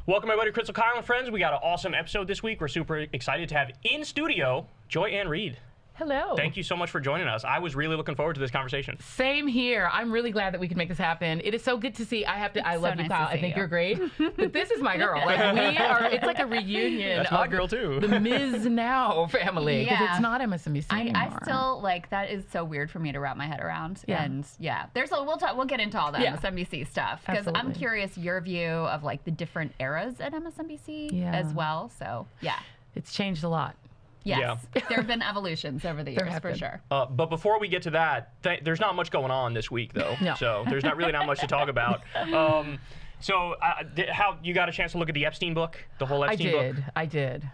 Welcome everybody to Crystal Kyle and Friends. We got an awesome episode this week. We're super excited to have in studio Joy Ann Reid. Hello. Thank you so much for joining us. I was really looking forward to this conversation. Same here. I'm really glad that we could make this happen. It is so good to see. I love you, Kyle. I think you're great. But this is my girl. It's like a reunion. That's my girl too. The Ms. Now family. Because it's not MSNBC anymore. I still that is so weird for me to wrap my head around. Yeah. And we'll get into all the MSNBC stuff. Because I'm curious your view of the different eras at MSNBC as well. So yeah. It's changed a lot. Yes, there have been evolutions over the years, for sure. But before we get to that, there's not much going on this week, though. No. So there's not much to talk about. How you got a chance to look at the Epstein book, the whole Epstein book? I did.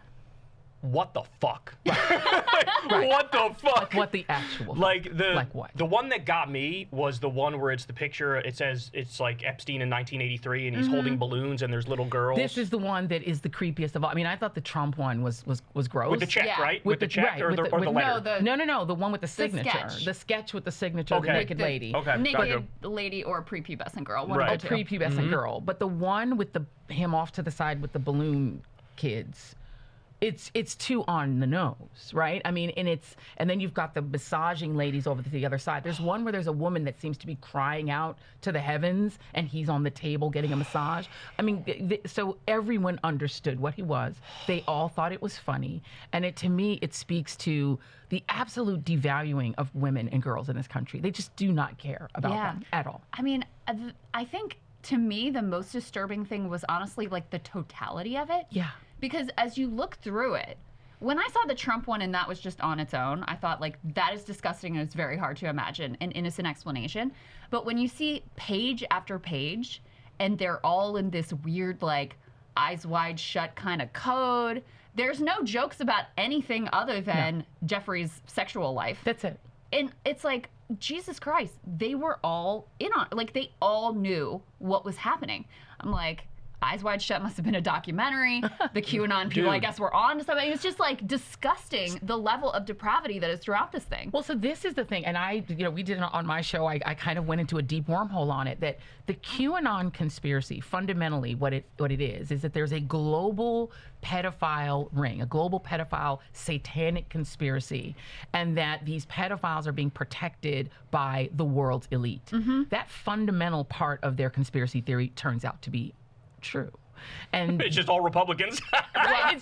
What the fuck? What the fuck? What the actual? What? The one that got me was the one where it's the picture. It says it's like Epstein in 1983, and he's holding balloons, and there's little girls. This is the one that is the creepiest of all. I mean, I thought the Trump one was gross. With the check, right? With the check or the letter? No. The one with the signature. The sketch with the signature. Okay. The naked lady. Okay. Naked lady or prepubescent girl. Right. Prepubescent girl. But the one with him off to the side with the balloon kids. It's too on the nose, right? I mean, and then you've got the massaging ladies over to the other side. There's one where there's a woman that seems to be crying out to the heavens, and he's on the table getting a massage. I mean, so everyone understood what he was. They all thought it was funny, and to me, it speaks to the absolute devaluing of women and girls in this country. They just do not care about them at all. I mean, I think to me the most disturbing thing was honestly the totality of it. Yeah. Because as you look through it, when I saw the Trump one and that was just on its own, I thought that is disgusting and it's very hard to imagine an innocent explanation. But when you see page after page and they're all in this weird eyes wide shut kind of code, there's no jokes about anything other than Jeffrey's sexual life. That's it. And it's Jesus Christ, they were all in on they all knew what was happening. I'm Eyes Wide Shut must have been a documentary. The QAnon people, I guess, were on to something. It was just disgusting, the level of depravity that is throughout this thing. Well, so this is the thing, and we did it on my show. I kind of went into a deep wormhole on it. That the QAnon conspiracy, fundamentally, what it is that there's a global pedophile ring, a global pedophile satanic conspiracy, and that these pedophiles are being protected by the world's elite. That fundamental part of their conspiracy theory turns out to be true. And it's just all Republicans. Right,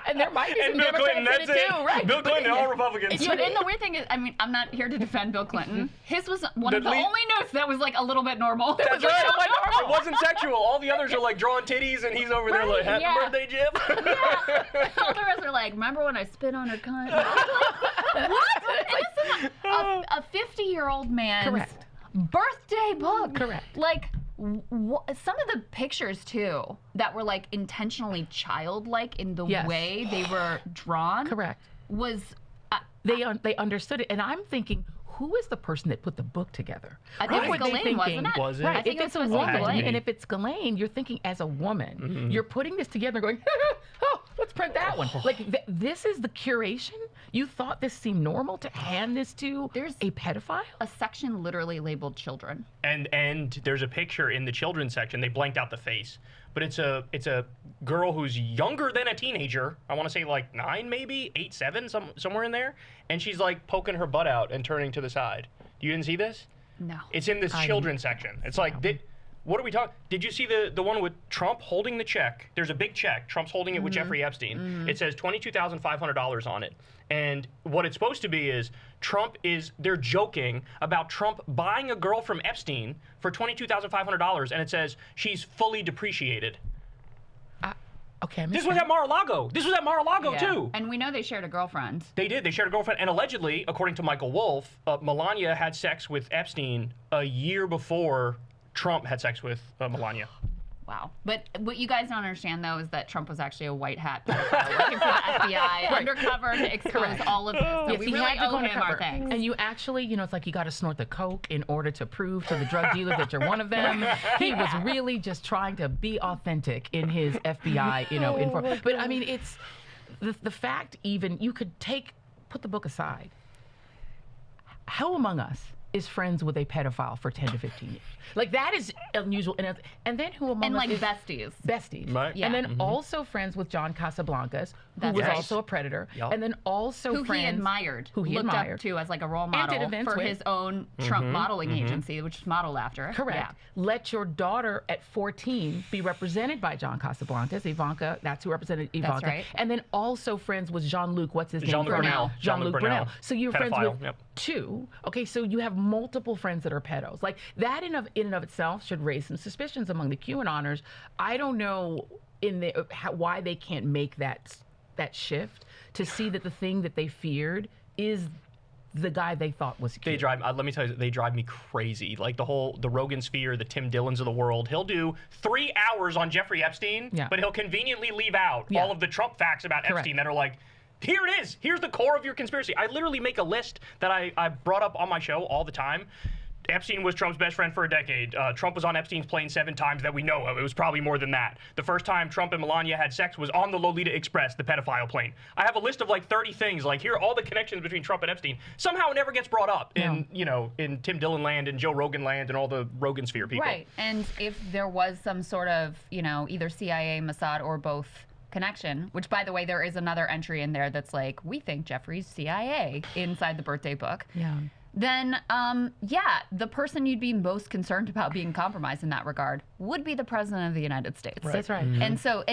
and there might be some Bill Clinton, Democrats in it too, right? Bill Clinton, all Republicans. And the weird thing is, I mean, I'm not here to defend Bill Clinton. His was one of the only notes that was a little bit normal. That's right. It wasn't sexual. All the others are drawing titties, and he's over there happy birthday, Jim. All the rest are remember when I spit on her cunt? What? And this is a 50-year-old man's birthday book. Correct. Some of the pictures too that were intentionally childlike in the way they were drawn. Correct. Was they understood it, and I'm thinking, who is the person that put the book together? I think it was Ghislaine, wasn't it? Was it? Right. I think if it's a woman, and if it's Ghislaine, you're thinking as a woman, you're putting this together, going, oh, let's print that one. This is the curation. You thought this seemed normal to hand this to a pedophile? A section literally labeled children. And there's a picture in the children's section. They blanked out the face, but it's a girl who's younger than a teenager. I want to say 9, maybe 8, 7, somewhere in there, and she's poking her butt out and turning to the side. You didn't see this? No. It's in this children's section. It's what are we talking? Did you see the one with Trump holding the check? There's a big check. Trump's holding it with Jeffrey Epstein. It says $22,500 on it. And what it's supposed to be is they're joking about Trump buying a girl from Epstein for $22,500, and it says she's fully depreciated. Okay, this was at Mar-a-Lago. Too. And we know they shared a girlfriend. They did. They shared a girlfriend. And allegedly, according to Michael Wolff, Melania had sex with Epstein a year before Trump had sex with Melania. Wow. But what you guys don't understand, though, is that Trump was actually a white hat pedophile working for the FBI undercover to expose all of this. So we really owe him our thanks. And you actually, it's you got to snort the coke in order to prove to the drug dealers that you're one of them. He was really just trying to be authentic in his FBI, info. But I mean, it's the fact even you could put the book aside. Who among us is friends with a pedophile for 10 to 15 years. Like, that is unusual. And then who among And us like is besties. besties. Right. Yeah. And then also friends with John Casablancas, who That's was right. also a predator. Yep. And then also Who friends he admired, who he looked admired. up to as like a role did model events for with. his own Trump modeling agency, which is modeled after. Correct. Yeah. Let your daughter at 14 be represented by John Casablancas, Ivanka. That's who represented Ivanka. right. And then also friends with Jean-Luc. What's his name? Jean-Luc Brunel. Jean-Luc Brunel. So you're friends Pedophile, with yep. 2. Okay, so you have multiple friends that are pedos. Like, that in and of itself should raise some suspicions among the QAnoners. I don't know why they can't make that shift to see that the thing that they feared is the guy they thought was cute. Let me tell you, they drive me crazy. Like the Rogan Sphere, the Tim Dillons of the world. He'll do 3 hours on Jeffrey Epstein, but he'll conveniently leave out all of the Trump facts about Epstein that are like, here it is. Here's the core of your conspiracy. I literally make a list that I brought up on my show all the time. Epstein was Trump's best friend for a decade. Trump was on Epstein's plane 7 times that we know of. It was probably more than that. The first time Trump and Melania had sex was on the Lolita Express, the pedophile plane. I have a list of like 30 things. Like, here are all the connections between Trump and Epstein. Somehow it never gets brought up in Tim Dillon land and Joe Rogan land and all the Rogan Sphere people. Right. And if there was some sort of, either CIA, Mossad, or both connection, which, by the way, there is another entry in there that's like, we think Jeffrey's CIA inside the birthday book. Yeah. Then, the person you'd be most concerned about being compromised in that regard would be the president of the United States. Right. That's right. And so,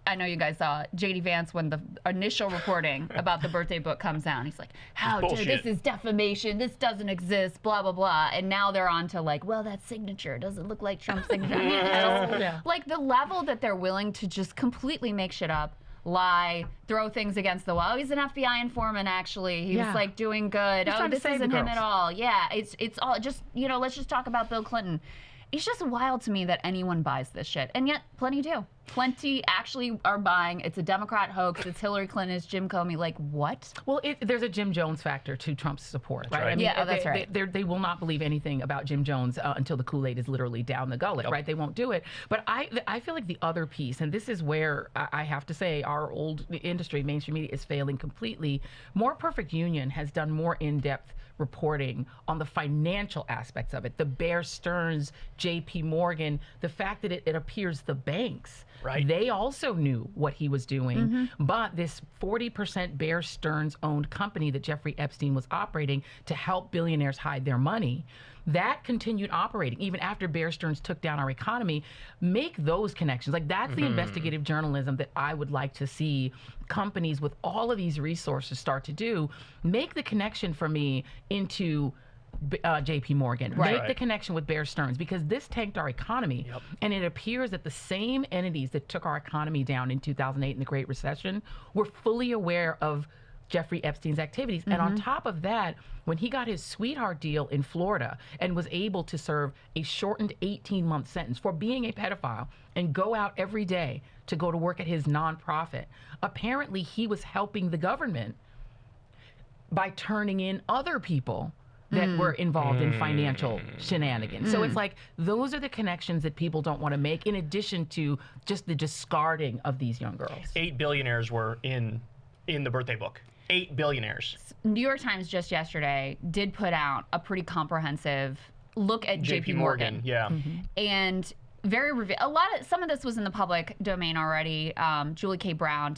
I know you guys saw J.D. Vance when the initial reporting about the birthday book comes down. He's like, how dare, this is defamation, this doesn't exist, blah, blah, blah. And now they're on to like, well, that signature doesn't look like Trump's signature. I mean, like, the level that they're willing to just completely make shit up, lie, throw things against the wall. Oh, he's an FBI informant, actually. He was like doing good. He's trying to this save the isn't him girls. at all. Yeah, it's all just, let's just talk about Bill Clinton. It's just wild to me that anyone buys this shit. And yet, plenty do. Plenty actually are buying. It's a Democrat hoax. It's Hillary Clinton. It's Jim Comey. Like, what? Well, there's a Jim Jones factor to Trump's support, right? right. I mean, that's right. They will not believe anything about Jim Jones until the Kool-Aid is literally down the gullet, right? They won't do it. But I feel like the other piece, and this is where I have to say our old industry, mainstream media, is failing completely. More Perfect Union has done more in-depth reporting on the financial aspects of it. The Bear Stearns, J.P. Morgan, the fact that it appears the banks, right, they also knew what he was doing. But this 40% Bear Stearns owned company that Jeffrey Epstein was operating to help billionaires hide their money, that continued operating even after Bear Stearns took down our economy. Make those connections. Like, that's the investigative journalism that I would like to see companies with all of these resources start to do. Make the connection for me into J.P. Morgan. Make the connection with Bear Stearns, because this tanked our economy. And it appears that the same entities that took our economy down in 2008 in the Great Recession were fully aware of Jeffrey Epstein's activities. And on top of that, when he got his sweetheart deal in Florida and was able to serve a shortened 18-month sentence for being a pedophile and go out every day to go to work at his nonprofit, apparently he was helping the government by turning in other people that were involved in financial shenanigans. So it's like, those are the connections that people don't want to make, in addition to just the discarding of these young girls. 8 billionaires were in the birthday book. 8 billionaires. New York Times just yesterday did put out a pretty comprehensive look at J.P. Morgan. Yeah. And some of this was in the public domain already. Julie K. Brown,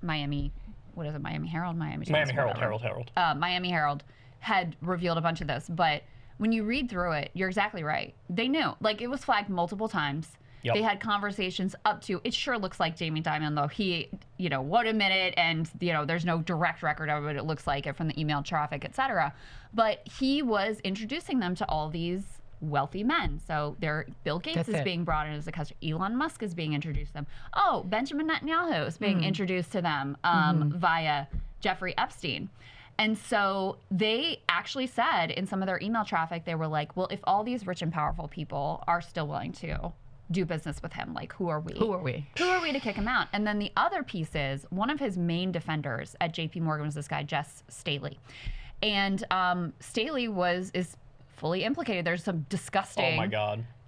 Miami, what is it? Miami Herald? Miami Herald. Miami Herald had revealed a bunch of this, but when you read through it, you're exactly right. They knew. Like, it was flagged multiple times. They had conversations up to, it sure looks like Jamie Dimon, though he, won't admit it, and, there's no direct record of it. It looks like it from the email traffic, et cetera. But he was introducing them to all these wealthy men. So Bill Gates is being brought in as a customer. Elon Musk is being introduced to them. Oh, Benjamin Netanyahu is being introduced to them via Jeffrey Epstein. And so they actually said in some of their email traffic, they were like, well, if all these rich and powerful people are still willing to do business with him, like, who are we? Who are we? Who are we to kick him out? And then the other piece is, one of his main defenders at J.P. Morgan was this guy, Jess Staley. And Staley is fully implicated. There's some disgusting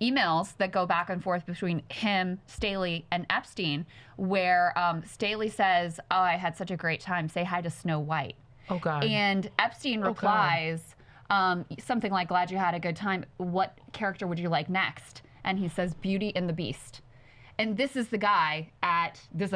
emails that go back and forth between him, Staley, and Epstein, where Staley says, oh, I had such a great time. Say hi to Snow White. Oh, God. And Epstein replies, something like "Glad you had a good time. What character would you like next?" And he says, "Beauty and the Beast." And this is the guy this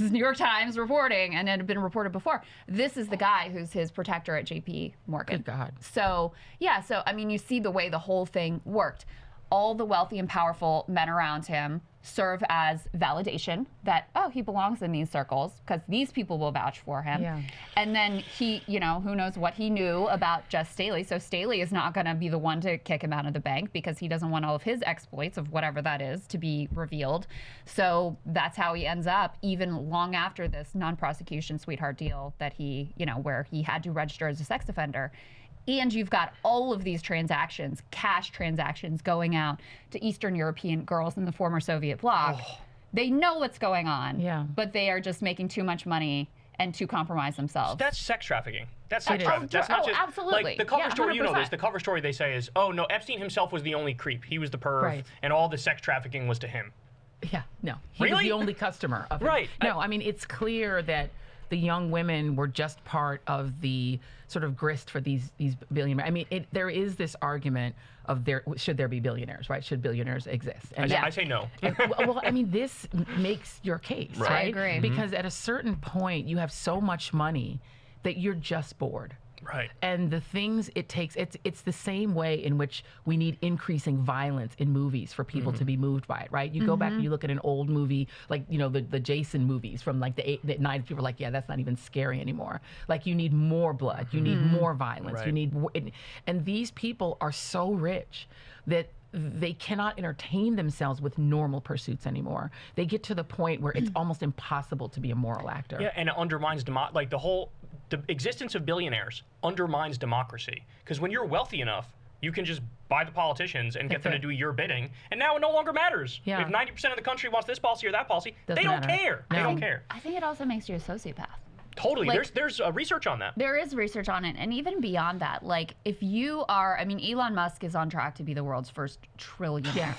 is New York Times reporting, and it had been reported before. This is the guy who's his protector at JP Morgan. Good God. So, yeah, I mean, you see the way the whole thing worked. All the wealthy and powerful men around him serve as validation that, oh, he belongs in these circles because these people will vouch for him. Yeah. And then he, who knows what he knew about Just Staley. So Staley is not going to be the one to kick him out of the bank because he doesn't want all of his exploits of whatever that is to be revealed. So that's how he ends up, even long after this non-prosecution sweetheart deal that he, where he had to register as a sex offender. And you've got all of these transactions, cash transactions going out to Eastern European girls in the former Soviet bloc. Oh. They know what's going on, but they are just making too much money and to compromise themselves. That's sex trafficking. That's sex trafficking. That's not just absolutely. Like the cover story. 100%. You know this. The cover story they say is, oh no, Epstein himself was the only creep. He was the perv, and all the sex trafficking was to him. Yeah, no, he was the only customer of it. Right. No, I mean it's clear that the young women were just part of the sort of grist for these billionaires. I mean, there is this argument of should there be billionaires, right? Should billionaires exist? And I say no. Well, I mean, this makes your case, right? I agree. Because at a certain point, you have so much money that you're just bored. Right. And the things it takes, it's the same way in which we need increasing violence in movies for people to be moved by it, right? You go back and you look at an old movie, like, the Jason movies from like the 90s, people are like, yeah, that's not even scary anymore. Like, you need more blood, you need more violence, you need, and these people are so rich that they cannot entertain themselves with normal pursuits anymore. They get to the point where it's almost impossible to be a moral actor. Yeah, and it undermines the existence of billionaires undermines democracy. Because when you're wealthy enough, you can just buy the politicians and get them to do your bidding, and now it no longer matters. Yeah. If 90% of the country wants this policy or that policy, they don't care. No. They don't care. I think it also makes you a sociopath. Totally. There's research on that. There is research on it. And even beyond that, like if you are, Elon Musk is on track to be the world's first trillionaire. Yeah.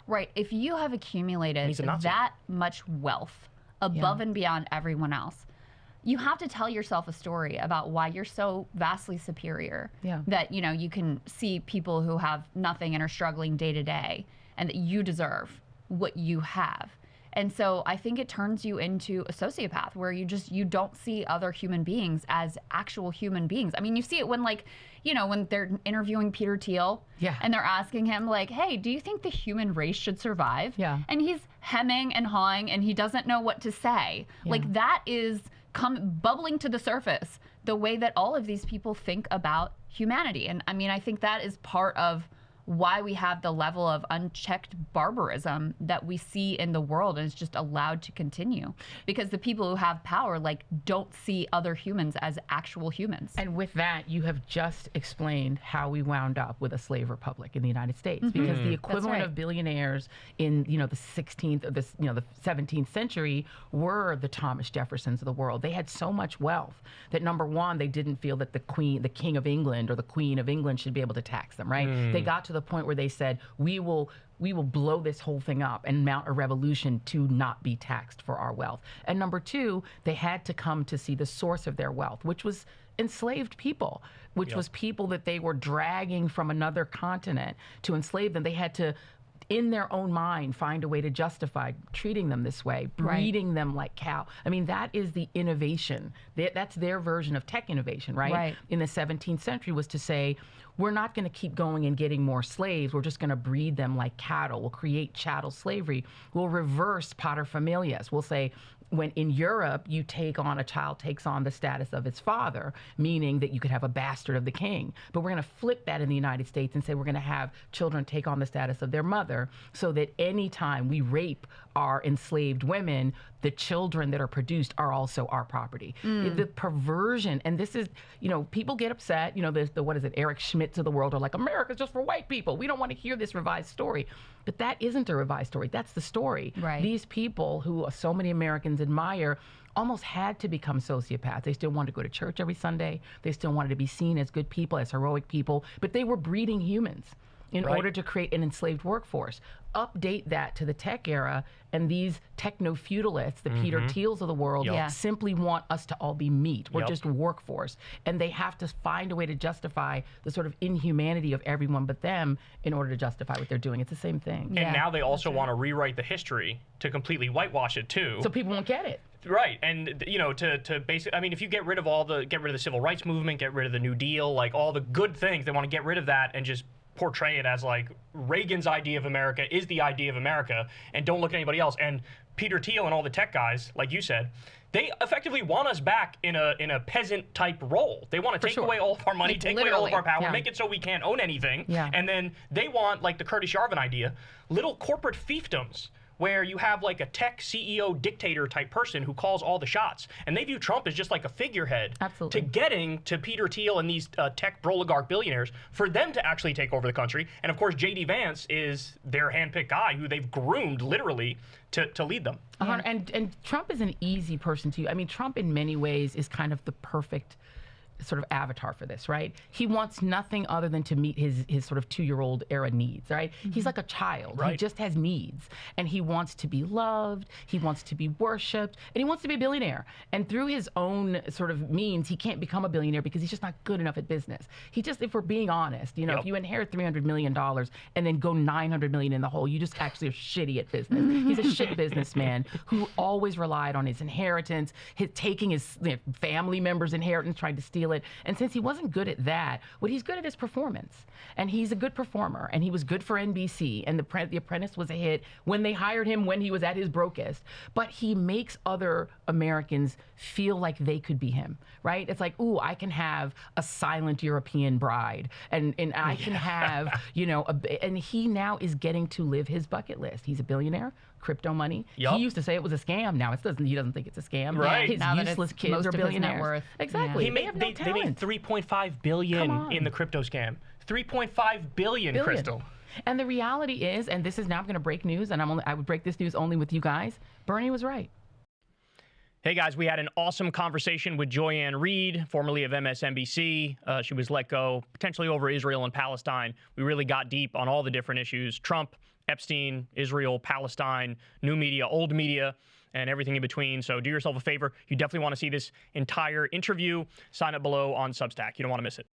Right. If you have accumulated that much wealth above and beyond everyone else, you have to tell yourself a story about why you're so vastly superior that, you can see people who have nothing and are struggling day to day and that you deserve what you have. And so I think it turns you into a sociopath where you don't see other human beings as actual human beings. I mean, you see it when when they're interviewing Peter Thiel and they're asking him like, hey, do you think the human race should survive? Yeah. And he's hemming and hawing and he doesn't know what to say. Yeah. Like that is bubbling to the surface, the way that all of these people think about humanity. And I mean, I think that is part of why we have the level of unchecked barbarism that we see in the world and it's just allowed to continue because the people who have power don't see other humans as actual humans. And with that, you have just explained how we wound up with a slave republic in the United States because the equivalent of billionaires in the 16th or the 17th century were the Thomas Jeffersons of the world. They had so much wealth that number one, they didn't feel that the King of England or the Queen of England should be able to tax them, right? They got to the point where they said, we will blow this whole thing up and mount a revolution to not be taxed for our wealth. And number two, they had to come to see the source of their wealth, which was enslaved people, which was people that they were dragging from another continent to enslave them. They had to, in their own mind, find a way to justify treating them this way, breeding them like cow. I mean, that is the innovation. That's their version of tech innovation, right? In the 17th century was to say, we're not going to keep going and getting more slaves. We're just going to breed them like cattle. We'll create chattel slavery. We'll reverse paterfamilias. We'll say, when in Europe, a child takes on the status of its father, meaning that you could have a bastard of the king. But we're going to flip that in the United States and say we're going to have children take on the status of their mother so that anytime we rape our enslaved women, the children that are produced are also our property. The perversion, and this is, people get upset, there's the Eric Schmidts of the world are like, America's just for white people. We don't want to hear this revised story. But that isn't a revised story. That's the story. Right. These people who so many Americans admire almost had to become sociopaths. They still wanted to go to church every Sunday. They still wanted to be seen as good people, as heroic people, but they were breeding humans. in order to create an enslaved workforce. Update that to the tech era, and these techno-feudalists, the Peter Thiels of the world, simply want us to all be meat. We're just workforce. And they have to find a way to justify the sort of inhumanity of everyone but them in order to justify what they're doing. It's the same thing. And now they also want to rewrite the history to completely whitewash it too. So people won't get it. Right, and you know, to basically, I mean, if you get rid of the civil rights movement, get rid of the New Deal, like all the good things, they want to get rid of that and just portray it as like Reagan's idea of America is the idea of America, and don't look at anybody else. And Peter Thiel and all the tech guys, like you said, they effectively want us back in a peasant type role. They want to take away all of our money, Like, take away all of our power, make it so we can't own anything, and then they want, like the Curtis Yarvin idea, little corporate fiefdoms, where you have like a tech CEO dictator type person who calls all the shots. And they view Trump as just like a figurehead to getting to Peter Thiel and these tech oligarch billionaires for them to actually take over the country. And of course, J.D. Vance is their handpicked guy who they've groomed literally to lead them. And Trump is an easy person to, I mean, Trump in many ways is kind of the perfect sort of avatar for this, right? He wants nothing other than to meet his sort of 2-year-old era needs, right? He's like a child. He just has needs. And he wants to be loved, he wants to be worshipped, and he wants to be a billionaire. And through his own sort of means, he can't become a billionaire because he's just not good enough at business. He just, if we're being honest, you know, if you inherit $300 million and then go $900 million in the hole, you just actually are shitty at business. He's a shit businessman who always relied on his inheritance, taking his family members' inheritance, trying to steal it. And since he wasn't good at that, what he's good at is performance. And he's a good performer. And he was good for NBC. And The Apprentice was a hit when they hired him when he was at his brokest. But he makes other Americans feel like they could be him, right? It's like, ooh, I can have a silent European bride. And I can have, you know, and he now is getting to live his bucket list. He's a billionaire. Crypto money. He used to say it was a scam. Now he doesn't think it's a scam. Right. His now useless kids are billionaires. Exactly. They made $3.5 billion in the crypto scam. $3.5 billion, Crystal. And the reality is, and this is now I'm going to break news, and I would break this news only with you guys. Bernie was right. Hey guys, we had an awesome conversation with Joy-Ann Reid, formerly of MSNBC. She was let go potentially over Israel and Palestine. We really got deep on all the different issues: Trump, Epstein, Israel, Palestine, new media, old media, and everything in between. So do yourself a favor. You definitely want to see this entire interview. Sign up below on Substack. You don't want to miss it.